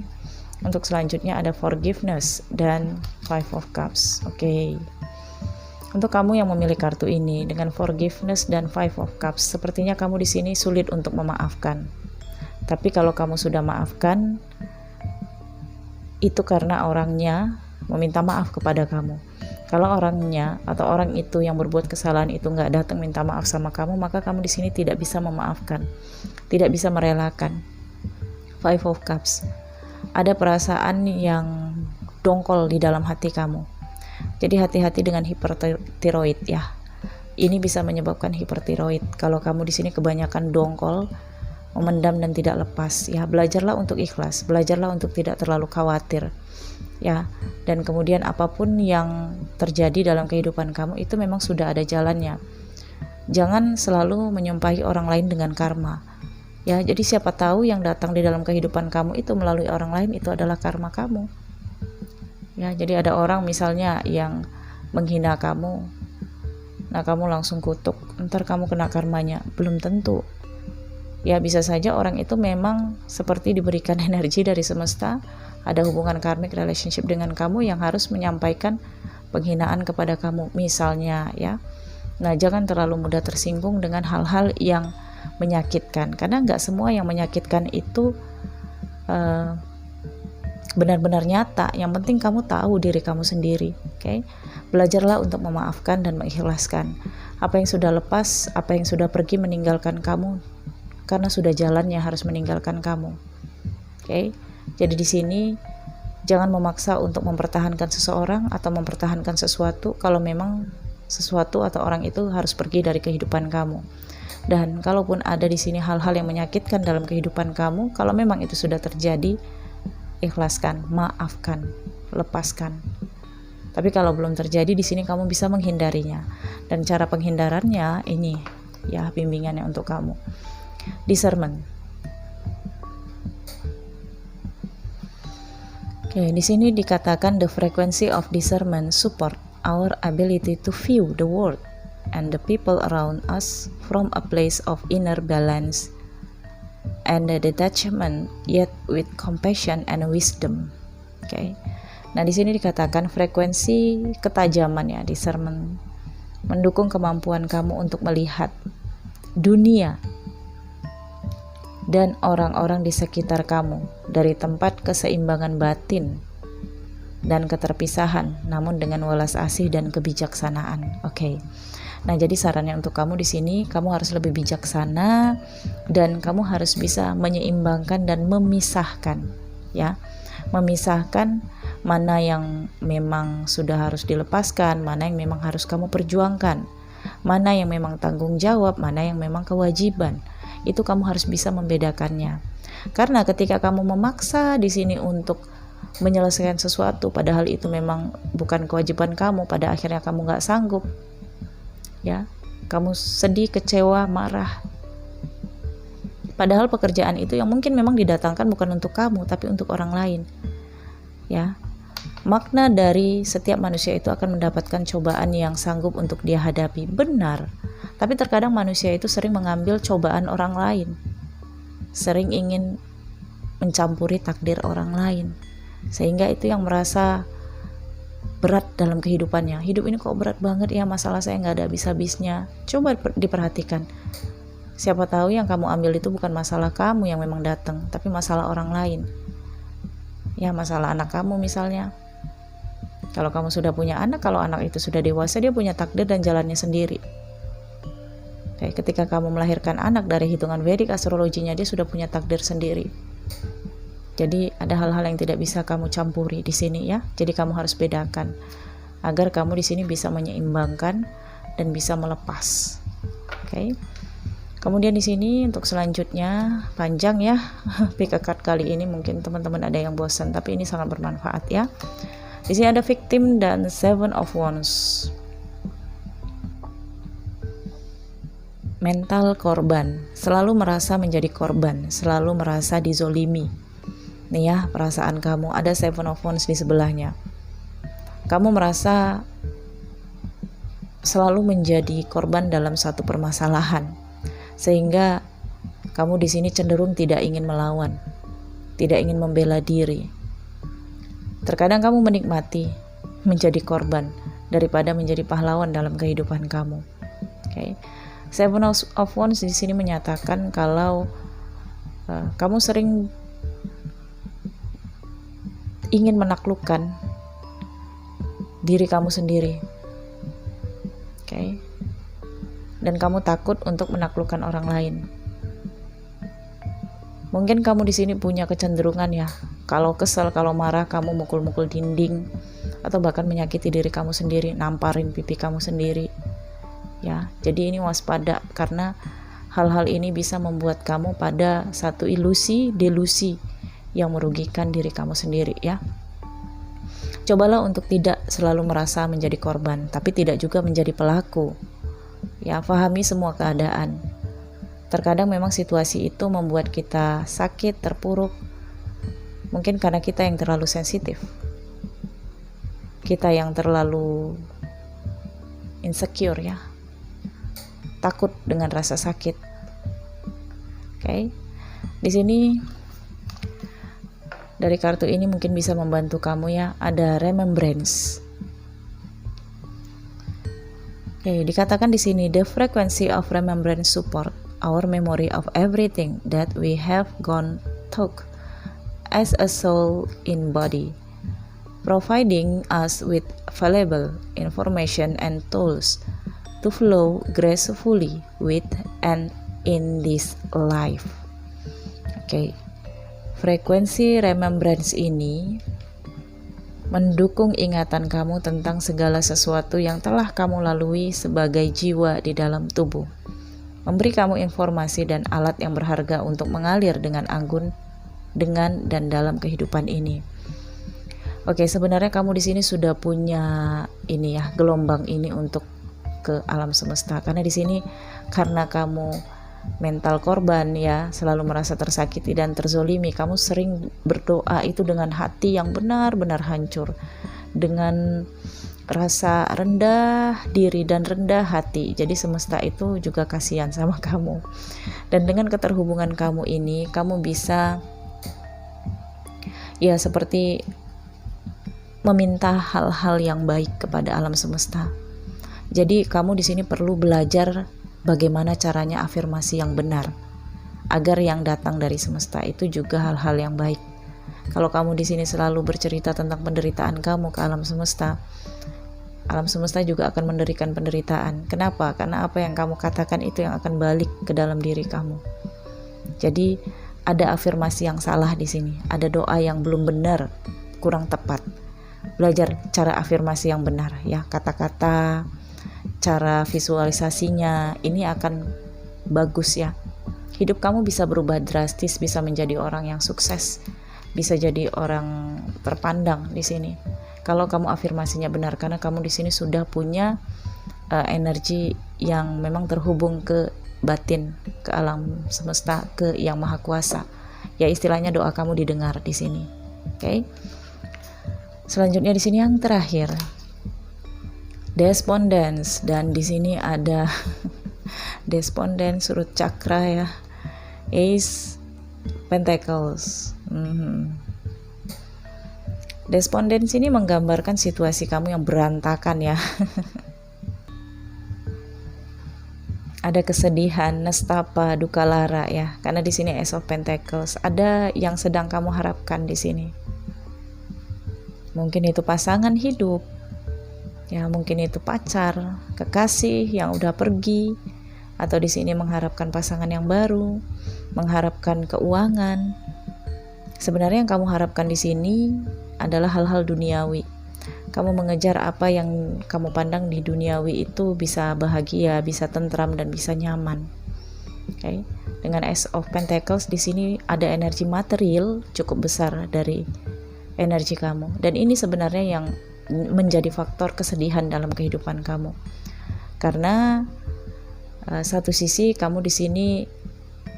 untuk selanjutnya ada forgiveness dan Five of Cups. Oke. Untuk kamu yang memilih kartu ini dengan forgiveness dan Five of Cups, sepertinya kamu di sini sulit untuk memaafkan. Tapi kalau kamu sudah maafkan, itu karena orangnya meminta maaf kepada kamu. Kalau orangnya atau orang itu yang berbuat kesalahan itu nggak datang minta maaf sama kamu, maka kamu di sini tidak bisa memaafkan, tidak bisa merelakan. Five of Cups, ada perasaan yang dongkol di dalam hati kamu. Jadi hati-hati dengan hipertiroid ya. Ini bisa menyebabkan hipertiroid. Kalau kamu di sini kebanyakan dongkol, memendam dan tidak lepas ya, belajarlah untuk ikhlas, belajarlah untuk tidak terlalu khawatir ya. Dan kemudian apapun yang terjadi dalam kehidupan kamu itu memang sudah ada jalannya. Jangan selalu menyumpahi orang lain dengan karma ya. Jadi siapa tahu yang datang di dalam kehidupan kamu itu melalui orang lain, itu adalah karma kamu ya. Jadi ada orang misalnya yang menghina kamu, nah kamu langsung kutuk, ntar kamu kena karmanya. Belum tentu ya, bisa saja orang itu memang seperti diberikan energi dari semesta, ada hubungan karmic relationship dengan kamu yang harus menyampaikan penghinaan kepada kamu misalnya ya. Nah, jangan terlalu mudah tersinggung dengan hal-hal yang menyakitkan, karena nggak semua yang menyakitkan itu benar-benar nyata. Yang penting kamu tahu diri kamu sendiri. Oke? Belajarlah untuk memaafkan dan mengikhlaskan apa yang sudah lepas, apa yang sudah pergi meninggalkan kamu, karena sudah jalannya harus meninggalkan kamu. Oke? Jadi di sini jangan memaksa untuk mempertahankan seseorang atau mempertahankan sesuatu kalau memang sesuatu atau orang itu harus pergi dari kehidupan kamu. Dan kalaupun ada di sini hal-hal yang menyakitkan dalam kehidupan kamu, kalau memang itu sudah terjadi, ikhlaskan, maafkan. lepaskan. Tapi kalau belum terjadi, di sini kamu bisa menghindarinya. Dan cara penghindarannya ini ya, bimbingannya untuk kamu. Discernment. Oke, di sini dikatakan the frequency of discernment support our ability to view the world and the people around us from a place of inner balance and the detachment, yet with compassion and wisdom. Oke. Nah, di sini dikatakan frekuensi ketajaman ya, discernment, mendukung kemampuan kamu untuk melihat dunia dan orang-orang di sekitar kamu dari tempat keseimbangan batin dan keterpisahan, namun dengan welas asih dan kebijaksanaan. Oke. Nah, jadi sarannya untuk kamu di sini, kamu harus lebih bijaksana dan kamu harus bisa menyeimbangkan dan memisahkan ya. Memisahkan mana yang memang sudah harus dilepaskan, mana yang memang harus kamu perjuangkan, mana yang memang tanggung jawab, mana yang memang kewajiban. Itu kamu harus bisa membedakannya. Karena ketika kamu memaksa di sini untuk menyelesaikan sesuatu, padahal itu memang bukan kewajiban kamu, pada akhirnya kamu nggak sanggup, ya, kamu sedih, kecewa, marah. Padahal pekerjaan itu yang mungkin memang didatangkan bukan untuk kamu, tapi untuk orang lain, ya. Makna dari setiap manusia itu akan mendapatkan cobaan yang sanggup untuk dia hadapi, benar. Tapi terkadang manusia itu sering mengambil cobaan orang lain, sering ingin mencampuri takdir orang lain, sehingga itu yang merasa berat dalam kehidupannya. Hidup ini kok berat banget ya, masalah saya nggak ada habis-habisnya. Coba diperhatikan, siapa tahu yang kamu ambil itu bukan masalah kamu yang memang datang, tapi masalah orang lain, ya, masalah anak kamu misalnya. Kalau kamu sudah punya anak, kalau anak itu sudah dewasa, dia punya takdir dan jalannya sendiri. Oke, ketika kamu melahirkan anak, dari hitungan Vedic astrologinya dia sudah punya takdir sendiri. Jadi ada hal-hal yang tidak bisa kamu campuri di sini ya. Jadi kamu harus bedakan agar kamu di sini bisa menyeimbangkan dan bisa melepas. Oke. Kemudian di sini untuk selanjutnya panjang ya. Pick a card kali ini mungkin teman-teman ada yang bosan, tapi ini sangat bermanfaat ya. Di sini ada victim dan Seven of Wands. Mental korban, selalu merasa menjadi korban, selalu merasa dizolimi. Nih ya, perasaan kamu, ada Seven of Wands di sebelahnya. Kamu merasa selalu menjadi korban dalam satu permasalahan, sehingga kamu di sini cenderung tidak ingin melawan, tidak ingin membela diri. Terkadang kamu menikmati menjadi korban daripada menjadi pahlawan dalam kehidupan kamu. Oke. Seven of Wands di sini menyatakan kalau kamu sering ingin menaklukkan diri kamu sendiri. Oke. Dan kamu takut untuk menaklukkan orang lain. Mungkin kamu di sini punya kecenderungan ya, kalau kesal, kalau marah, kamu mukul-mukul dinding atau bahkan menyakiti diri kamu sendiri, namparin pipi kamu sendiri. Ya, jadi ini waspada karena hal-hal ini bisa membuat kamu pada satu delusi yang merugikan diri kamu sendiri ya. Cobalah untuk tidak selalu merasa menjadi korban, tapi tidak juga menjadi pelaku. Ya, pahami semua keadaan. Terkadang memang situasi itu membuat kita sakit, terpuruk. Mungkin karena kita yang terlalu sensitif. Kita yang terlalu insecure ya. Takut dengan rasa sakit. Oke. Di sini dari kartu ini mungkin bisa membantu kamu ya, ada remembrance. Oke, dikatakan di sini the frequency of remembrance support our memory of everything that we have gone through as a soul in body, providing us with valuable information and tools to flow gracefully with and in this life. Oke. Frekuensi remembrance ini mendukung ingatan kamu tentang segala sesuatu yang telah kamu lalui sebagai jiwa di dalam tubuh. Memberi kamu informasi dan alat yang berharga untuk mengalir dengan anggun dengan dan dalam kehidupan ini. Oke, sebenarnya kamu di sini sudah punya ini ya, gelombang ini untuk ke alam semesta. Karena di sini karena kamu mental korban ya, selalu merasa tersakiti dan terzolimi, kamu sering berdoa itu dengan hati yang benar-benar hancur, dengan rasa rendah diri dan rendah hati. Jadi semesta itu juga kasihan sama kamu. Dan dengan keterhubungan kamu ini, kamu bisa ya seperti meminta hal-hal yang baik kepada alam semesta. Jadi kamu di sini perlu belajar bagaimana caranya afirmasi yang benar, agar yang datang dari semesta itu juga hal-hal yang baik. Kalau kamu di sini selalu bercerita tentang penderitaan kamu ke alam semesta juga akan memberikan penderitaan. Kenapa? Karena apa yang kamu katakan itu yang akan balik ke dalam diri kamu. Jadi ada afirmasi yang salah di sini, ada doa yang belum benar, kurang tepat. Belajar cara afirmasi yang benar ya, kata-kata, cara visualisasinya ini akan bagus ya. Hidup kamu bisa berubah drastis, bisa menjadi orang yang sukses, bisa jadi orang terpandang di sini. Kalau kamu afirmasinya benar, karena kamu di sini sudah punya energi yang memang terhubung ke batin, ke alam semesta, ke yang maha kuasa. Ya istilahnya doa kamu didengar di sini. Oke. Selanjutnya di sini yang terakhir, Despondence, dan di sini ada Despondence, root chakra ya, Ace Pentacles. Despondence ini menggambarkan situasi kamu yang berantakan ya. Ada kesedihan, nestapa, duka lara ya. Karena di sini Ace of Pentacles, ada yang sedang kamu harapkan di sini. Mungkin itu pasangan hidup, ya mungkin itu pacar, kekasih yang udah pergi, atau di sini mengharapkan pasangan yang baru, mengharapkan keuangan. Sebenarnya yang kamu harapkan di sini adalah hal-hal duniawi. Kamu mengejar apa yang kamu pandang di duniawi itu bisa bahagia, bisa tentram dan bisa nyaman. Okay? Dengan Ace of Pentacles di sini ada energi material cukup besar dari energi kamu, dan ini sebenarnya yang menjadi faktor kesedihan dalam kehidupan kamu. Karena satu sisi kamu di sini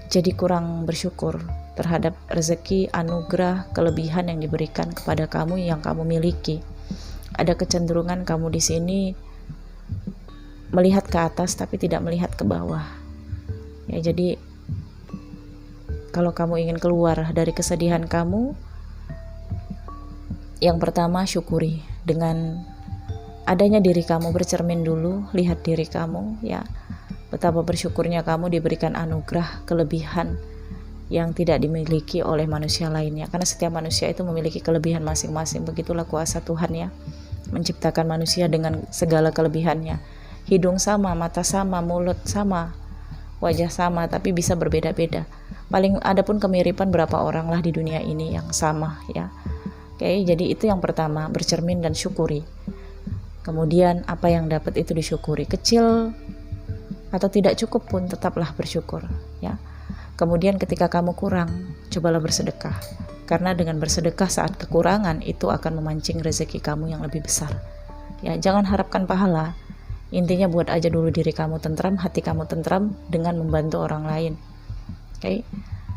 jadi kurang bersyukur terhadap rezeki, anugerah, kelebihan yang diberikan kepada kamu yang kamu miliki. Ada kecenderungan kamu di sini melihat ke atas tapi tidak melihat ke bawah. Ya, jadi kalau kamu ingin keluar dari kesedihan kamu, yang pertama syukuri dengan adanya diri kamu, bercermin dulu, lihat diri kamu ya. Betapa bersyukurnya kamu diberikan anugerah, kelebihan yang tidak dimiliki oleh manusia lainnya. Karena setiap manusia itu memiliki kelebihan masing-masing. Begitulah kuasa Tuhan ya, menciptakan manusia dengan segala kelebihannya. Hidung sama, mata sama, mulut sama, wajah sama, tapi bisa berbeda-beda. Paling ada pun kemiripan berapa orang lah di dunia ini yang sama ya. Oke, jadi itu yang pertama, bercermin dan syukuri. Kemudian apa yang dapat itu disyukuri, kecil atau tidak cukup pun tetaplah bersyukur ya. Kemudian ketika kamu kurang, cobalah bersedekah. Karena dengan bersedekah saat kekurangan itu akan memancing rezeki kamu yang lebih besar. Ya, jangan harapkan pahala. Intinya buat aja dulu diri kamu tentram, hati kamu tentram dengan membantu orang lain. Oke.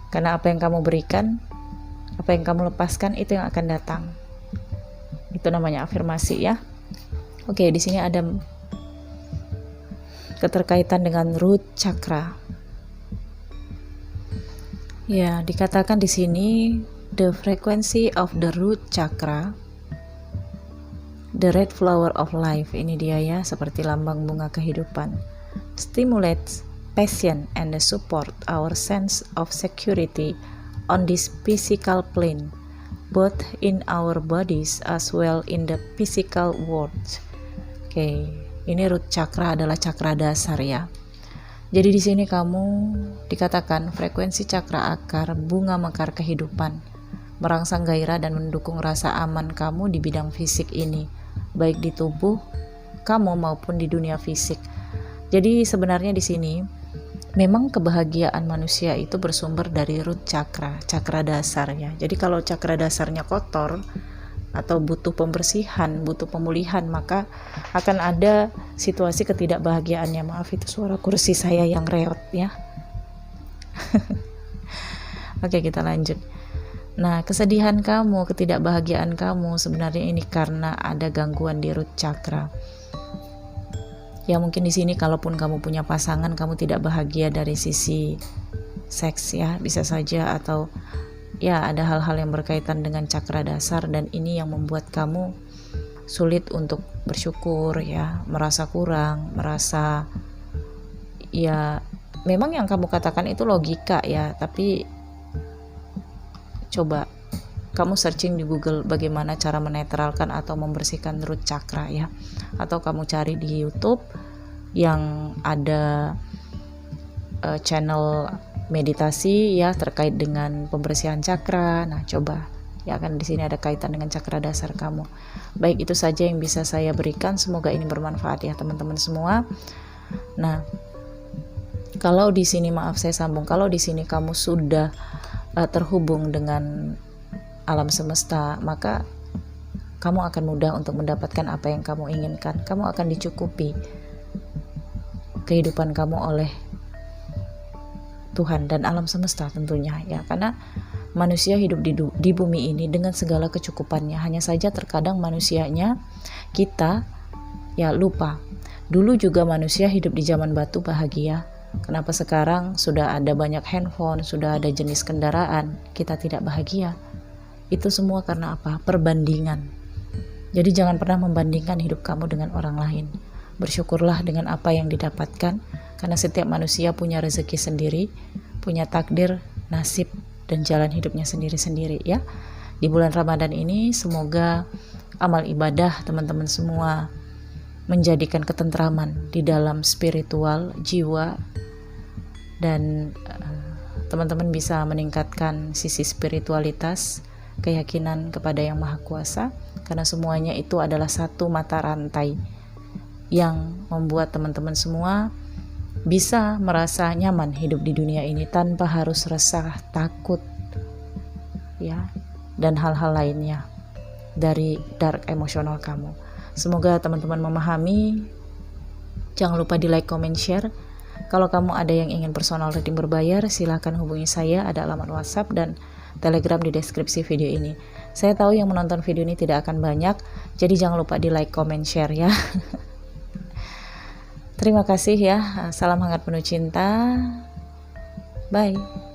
Karena apa yang kamu berikan, apa yang kamu lepaskan itu yang akan datang. Itu namanya afirmasi ya. Oke, di sini ada keterkaitan dengan root chakra. Ya, dikatakan di sini the frequency of the root chakra, the red flower of life, ini dia ya, seperti lambang bunga kehidupan, stimulates passion and support our sense of security on this physical plane, both in our bodies as well in the physical world. Oke, ini root chakra adalah chakra dasar ya. Jadi di sini kamu dikatakan frekuensi chakra akar, bunga mekar kehidupan, merangsang gairah dan mendukung rasa aman kamu di bidang fisik ini, baik di tubuh kamu maupun di dunia fisik. Jadi sebenarnya di sini memang kebahagiaan manusia itu bersumber dari root chakra, chakra dasarnya. Jadi kalau chakra dasarnya kotor, atau butuh pembersihan, butuh pemulihan, maka akan ada situasi ketidakbahagiaannya. Maaf, itu suara kursi saya yang reot ya. Oke, kita lanjut. Nah, kesedihan kamu, ketidakbahagiaan kamu sebenarnya ini karena ada gangguan di root chakra. Ya mungkin di sini kalaupun kamu punya pasangan, kamu tidak bahagia dari sisi seks ya, bisa saja, atau ya ada hal-hal yang berkaitan dengan cakra dasar, dan ini yang membuat kamu sulit untuk bersyukur ya, merasa kurang, merasa ya memang yang kamu katakan itu logika ya, tapi coba kamu searching di Google bagaimana cara menetralkan atau membersihkan root chakra ya, atau kamu cari di YouTube yang ada channel meditasi ya terkait dengan pembersihan cakra. Nah, coba ya, kan di sini ada kaitan dengan cakra dasar kamu. Baik, itu saja yang bisa saya berikan, semoga ini bermanfaat ya teman-teman semua. Nah, kalau di sini, maaf saya sambung, kalau di sini kamu sudah terhubung dengan alam semesta, maka kamu akan mudah untuk mendapatkan apa yang kamu inginkan. Kamu akan dicukupi kehidupan kamu oleh Tuhan dan alam semesta tentunya ya, karena manusia hidup di bumi ini dengan segala kecukupannya. Hanya saja terkadang manusianya, kita ya lupa. Dulu juga manusia hidup di zaman batu bahagia. Kenapa sekarang sudah ada banyak handphone, sudah ada jenis kendaraan, kita tidak bahagia? Itu semua karena apa? Perbandingan. Jadi jangan pernah membandingkan hidup kamu dengan orang lain. Bersyukurlah dengan apa yang didapatkan, karena setiap manusia punya rezeki sendiri, punya takdir, nasib, dan jalan hidupnya sendiri-sendiri ya. Di bulan Ramadan ini semoga amal ibadah teman-teman semua menjadikan ketentraman di dalam spiritual jiwa, dan teman-teman bisa meningkatkan sisi spiritualitas, keyakinan kepada Yang Maha Kuasa, karena semuanya itu adalah satu mata rantai yang membuat teman-teman semua bisa merasa nyaman hidup di dunia ini tanpa harus resah, takut ya, dan hal-hal lainnya dari dark emosional kamu. Semoga teman-teman memahami. Jangan lupa di like, comment, share. Kalau kamu ada yang ingin personal reading berbayar, silahkan hubungi saya, ada alamat WhatsApp dan Telegram di deskripsi video ini. Saya tahu yang menonton video ini tidak akan banyak, jadi jangan lupa di like, comment, share ya. Terima kasih ya. Salam hangat penuh cinta. Bye.